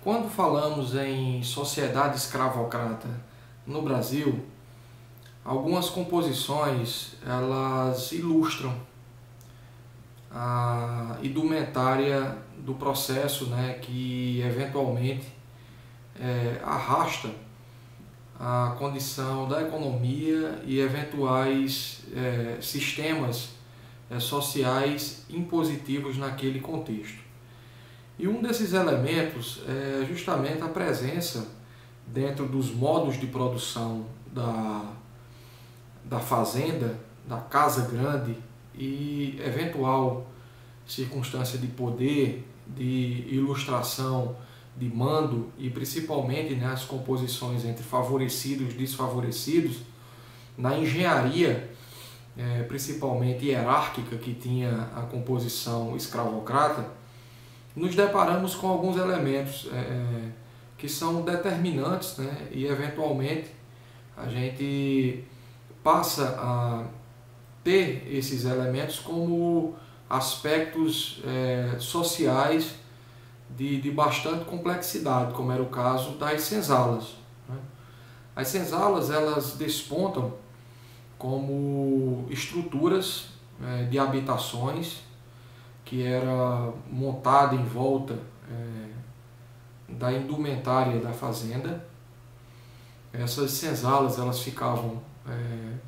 Quando falamos em sociedade escravocrata no Brasil, algumas composições elas ilustram a indumentária do processo, né, que eventualmente arrasta a condição da economia e eventuais sistemas sociais impositivos naquele contexto. E um desses elementos é justamente a presença dentro dos modos de produção da fazenda, da casa grande e eventual circunstância de poder, de ilustração, de mando e principalmente nas composições entre favorecidos e desfavorecidos, na engenharia principalmente hierárquica que tinha a composição escravocrata, nos deparamos com alguns elementos que são determinantes, né? E eventualmente a gente passa a ter esses elementos como aspectos sociais de bastante complexidade, como era o caso das senzalas, né? As senzalas elas despontam como estruturas de habitações que era montada em volta da indumentária da fazenda. Essas senzalas elas ficavam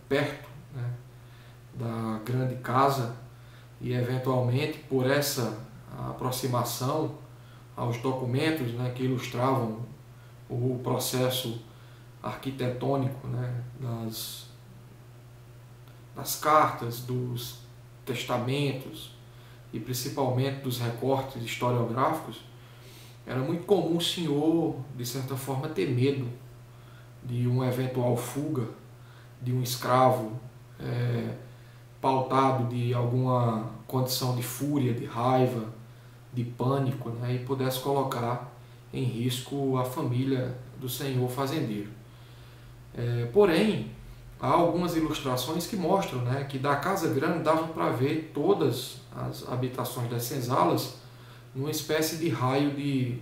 perto, né, da grande casa e eventualmente por essa aproximação aos documentos, né, que ilustravam o processo arquitetônico, né, das cartas, dos testamentos e principalmente dos recortes historiográficos, era muito comum o senhor, de certa forma, ter medo de uma eventual fuga de um escravo pautado de alguma condição de fúria, de raiva, de pânico, né, e pudesse colocar em risco a família do senhor fazendeiro. Porém, há algumas ilustrações que mostram, né, que da casa grande dava para ver todas as habitações das senzalas numa espécie de raio de,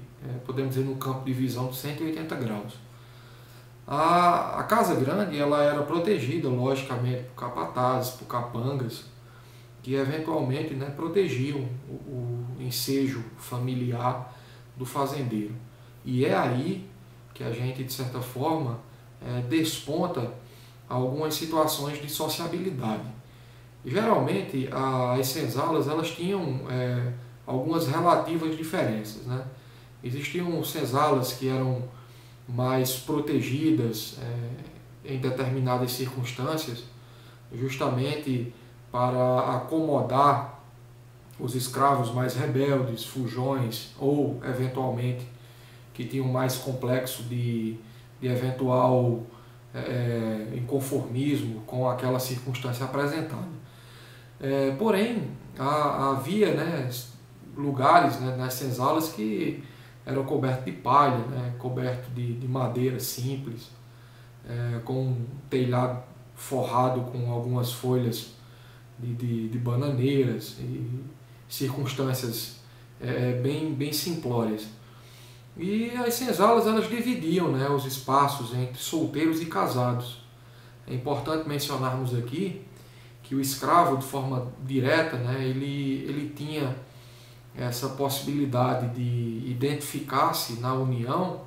podemos dizer, num campo de visão de 180 graus. A casa grande ela era protegida, logicamente, por capatazes, por capangas, que eventualmente, né, protegiam o ensejo familiar do fazendeiro. E é aí que a gente, de certa forma, desponta algumas situações de sociabilidade. Geralmente, as senzalas elas tinham algumas relativas diferenças, né? Existiam senzalas que eram mais protegidas em determinadas circunstâncias, justamente para acomodar os escravos mais rebeldes, fujões ou, eventualmente, que tinham mais complexo de eventual inconformismo com aquela circunstância apresentada. Porém, havia, né, lugares, né, nas senzalas que eram cobertos de palha, né, cobertos de madeira simples, com um telhado forrado com algumas folhas de bananeiras e circunstâncias bem simplórias. E as senzalas elas dividiam, né, os espaços entre solteiros e casados. É importante mencionarmos aqui que o escravo, de forma direta, né, ele tinha essa possibilidade de identificar-se na união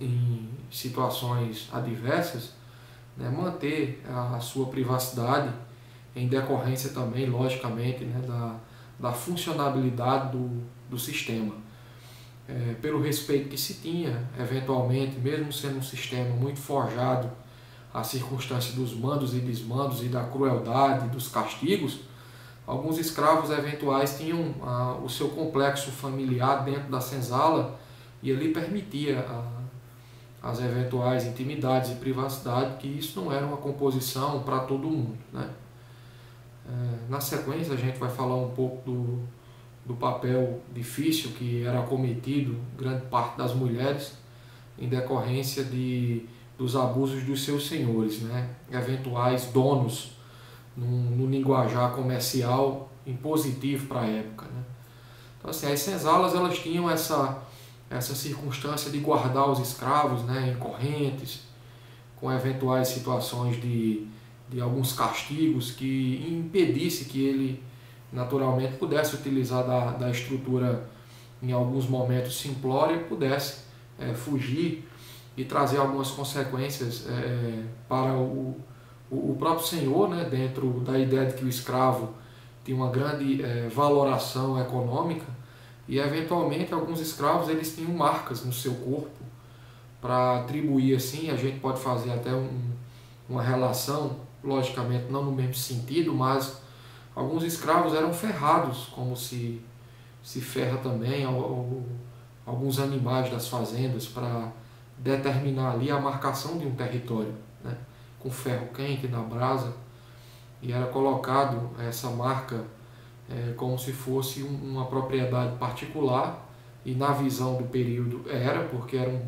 em situações adversas, né, manter a sua privacidade em decorrência também, logicamente, né, da funcionabilidade do sistema. Pelo respeito que se tinha, eventualmente, mesmo sendo um sistema muito forjado à circunstância dos mandos e desmandos e da crueldade, dos castigos, alguns escravos eventuais tinham o seu complexo familiar dentro da senzala e ali permitia as eventuais intimidades e privacidade, que isso não era uma composição para todo mundo, né? Na sequência a gente vai falar um pouco do papel difícil que era cometido grande parte das mulheres em decorrência dos abusos dos seus senhores, né? Eventuais donos no linguajar comercial impositivo para a época, né? Então, assim, as senzalas elas tinham essa circunstância de guardar os escravos, né, em correntes, com eventuais situações de alguns castigos que impedisse que ele naturalmente pudesse utilizar da estrutura em alguns momentos simplória, pudesse fugir e trazer algumas consequências para o próprio senhor, né, dentro da ideia de que o escravo tinha uma grande valoração econômica, e eventualmente alguns escravos eles tinham marcas no seu corpo para atribuir assim. A gente pode fazer até uma relação, logicamente não no mesmo sentido, mas alguns escravos eram ferrados, como se ferra também alguns animais das fazendas para determinar ali a marcação de um território, né, com ferro quente na brasa, e era colocado essa marca como se fosse uma propriedade particular, e na visão do período era, porque era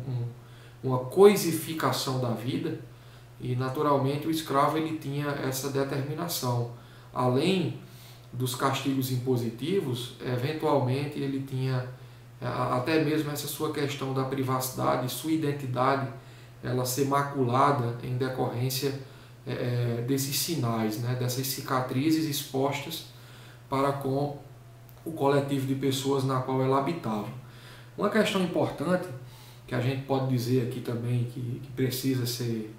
uma coisificação da vida, e naturalmente o escravo ele tinha essa determinação. Além dos castigos impositivos, eventualmente ele tinha até mesmo essa sua questão da privacidade, sua identidade, ela ser maculada em decorrência desses sinais, né, dessas cicatrizes expostas para com o coletivo de pessoas na qual ela habitava. Uma questão importante que a gente pode dizer aqui também, que precisa ser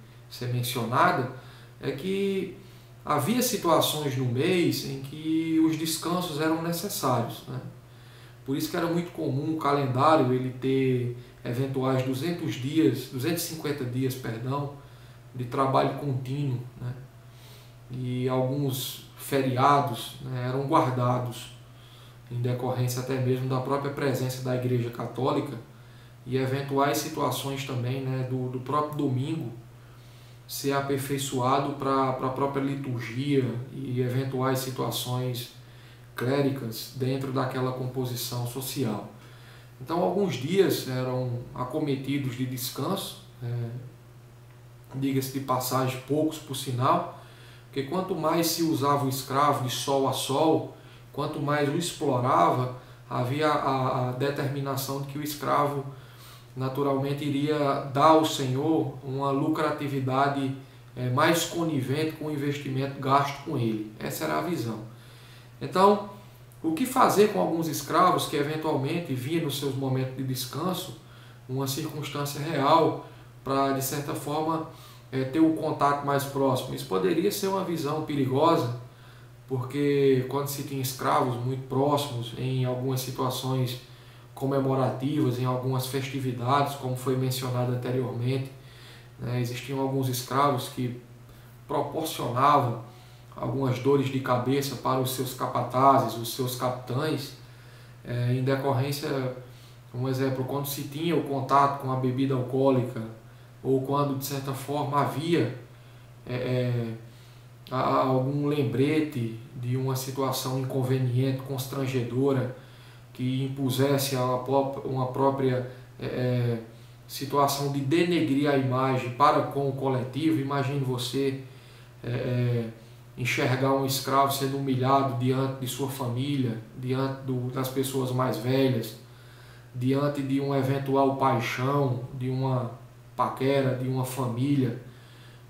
mencionada, é que havia situações no mês em que os descansos eram necessários, né? Por isso que era muito comum o calendário ele ter eventuais 250 dias, de trabalho contínuo, né? E alguns feriados, né, eram guardados em decorrência até mesmo da própria presença da Igreja Católica, e eventuais situações também, né, do próprio domingo ser aperfeiçoado para a própria liturgia, e eventuais situações cléricas dentro daquela composição social. Então alguns dias eram acometidos de descanso, diga-se de passagem, poucos por sinal, porque quanto mais se usava o escravo de sol a sol, quanto mais o explorava, havia a determinação de que o escravo naturalmente iria dar ao senhor uma lucratividade mais conivente com o investimento gasto com ele. Essa era a visão. Então, o que fazer com alguns escravos que eventualmente vinham nos seus momentos de descanso uma circunstância real para, de certa forma, ter um contato mais próximo? Isso poderia ser uma visão perigosa, porque quando se tinha escravos muito próximos em algumas situações comemorativas, em algumas festividades, como foi mencionado anteriormente, né, existiam alguns escravos que proporcionavam algumas dores de cabeça para os seus capatazes, os seus capitães, em decorrência, um exemplo, quando se tinha o contato com a bebida alcoólica, ou quando de certa forma havia algum lembrete de uma situação inconveniente, constrangedora, que impusesse uma própria situação de denegrir a imagem para com o coletivo. Imagine você enxergar um escravo sendo humilhado diante de sua família, diante das pessoas mais velhas, diante de um eventual paixão, de uma paquera, de uma família.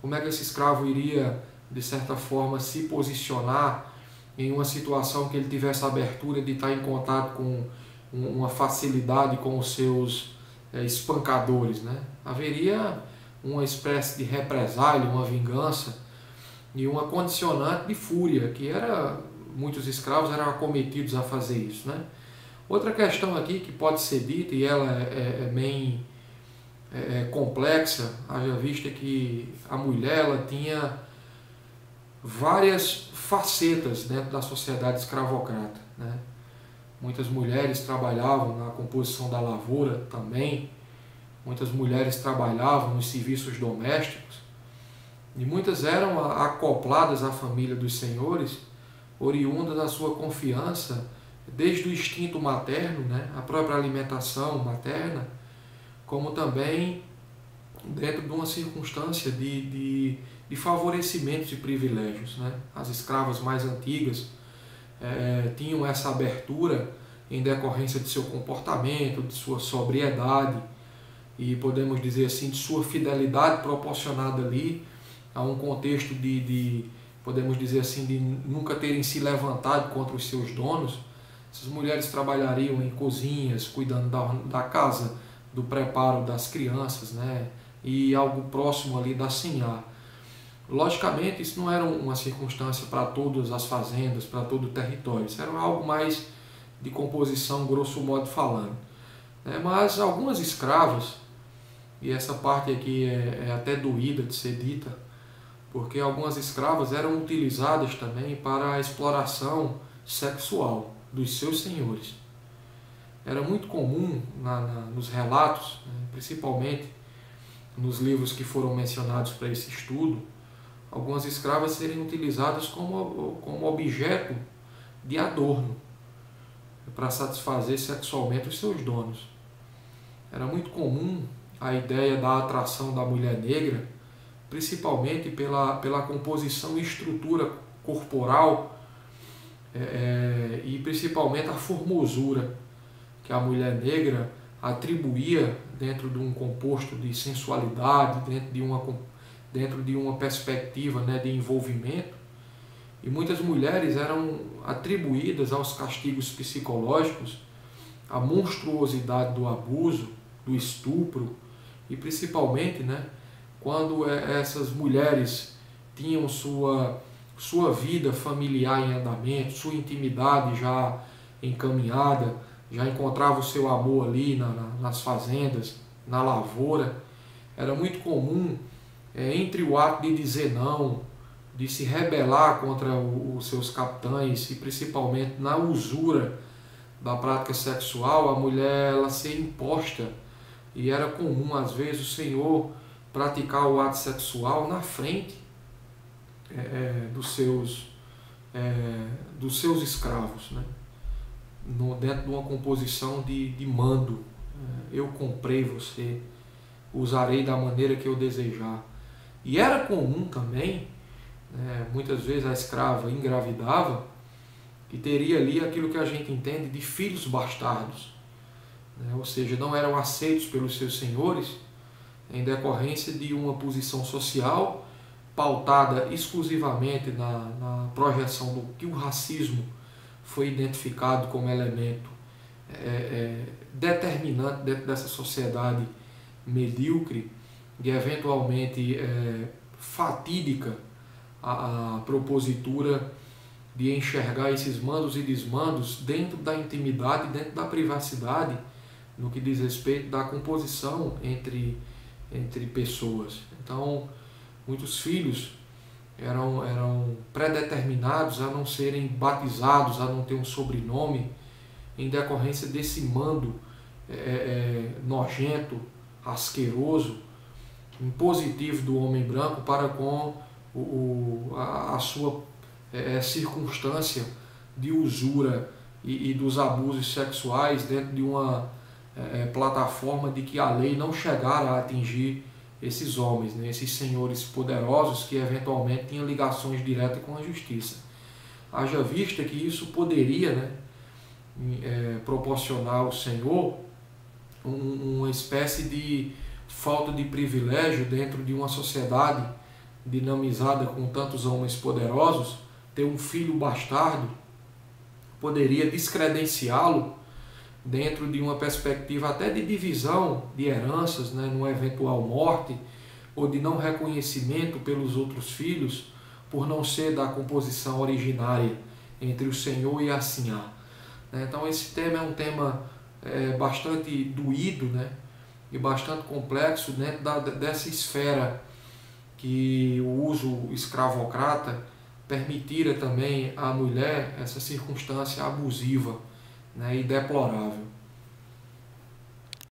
Como é que esse escravo iria, de certa forma, se posicionar em uma situação que ele tivesse a abertura de estar em contato com uma facilidade com os seus espancadores, né? Haveria uma espécie de represália, uma vingança e uma condicionante de fúria, que muitos escravos eram acometidos a fazer isso, né? Outra questão aqui que pode ser dita, e ela é bem complexa, haja vista que a mulher ela tinha várias facetas dentro da sociedade escravocrata, né? Muitas mulheres trabalhavam na composição da lavoura também, muitas mulheres trabalhavam nos serviços domésticos, e muitas eram acopladas à família dos senhores, oriundas da sua confiança, desde o instinto materno, né? A própria alimentação materna, como também dentro de uma circunstância de favorecimentos e privilégios, né? As escravas mais antigas tinham essa abertura em decorrência de seu comportamento, de sua sobriedade e, podemos dizer assim, de sua fidelidade proporcionada ali a um contexto podemos dizer assim, de nunca terem se levantado contra os seus donos. Essas mulheres trabalhariam em cozinhas, cuidando da casa, do preparo das crianças, né? E algo próximo ali da sinhá. Logicamente, isso não era uma circunstância para todas as fazendas, para todo o território. Isso era algo mais de composição, grosso modo falando. Mas algumas escravas, e essa parte aqui é até doída de ser dita, porque algumas escravas eram utilizadas também para a exploração sexual dos seus senhores. Era muito comum nos relatos, principalmente nos livros que foram mencionados para esse estudo, algumas escravas serem utilizadas como objeto de adorno para satisfazer sexualmente os seus donos. Era muito comum a ideia da atração da mulher negra, principalmente pela composição e estrutura corporal e principalmente a formosura que a mulher negra atribuía dentro de um composto de sensualidade, dentro de uma perspectiva, né, de envolvimento. E muitas mulheres eram atribuídas aos castigos psicológicos, à monstruosidade do abuso, do estupro, e principalmente, né, quando essas mulheres tinham sua vida familiar em andamento, sua intimidade já encaminhada, já encontrava o seu amor ali nas fazendas, na lavoura, era muito comum, entre o ato de dizer não, de se rebelar contra os seus capitães e principalmente na usura da prática sexual, a mulher ela ser imposta, e era comum às vezes o senhor praticar o ato sexual na frente dos seus escravos, né? Dentro de uma composição de mando. Eu comprei você, usarei da maneira que eu desejar. E era comum também, muitas vezes a escrava engravidava e teria ali aquilo que a gente entende de filhos bastardos, ou seja, não eram aceitos pelos seus senhores em decorrência de uma posição social pautada exclusivamente na projeção do que o racismo foi identificado como elemento determinante dentro dessa sociedade medíocre e eventualmente fatídica a propositura de enxergar esses mandos e desmandos dentro da intimidade, dentro da privacidade, no que diz respeito da composição entre pessoas. Então, muitos filhos eram predeterminados a não serem batizados, a não ter um sobrenome, em decorrência desse mando nojento, asqueroso, impositivo do homem branco para com a sua circunstância de usura e dos abusos sexuais dentro de uma plataforma de que a lei não chegara a atingir esses homens, né, esses senhores poderosos que eventualmente tinham ligações diretas com a justiça. Haja vista que isso poderia, né, proporcionar ao Senhor uma espécie de falta de privilégio dentro de uma sociedade dinamizada com tantos homens poderosos. Ter um filho bastardo poderia descredenciá-lo dentro de uma perspectiva até de divisão de heranças, né, numa eventual morte, ou de não reconhecimento pelos outros filhos, por não ser da composição originária entre o Senhor e a Sinhá. Então esse tema é um tema bastante doído, né, e bastante complexo dentro dessa esfera que o uso escravocrata permitira também à mulher essa circunstância abusiva, né, e deplorável.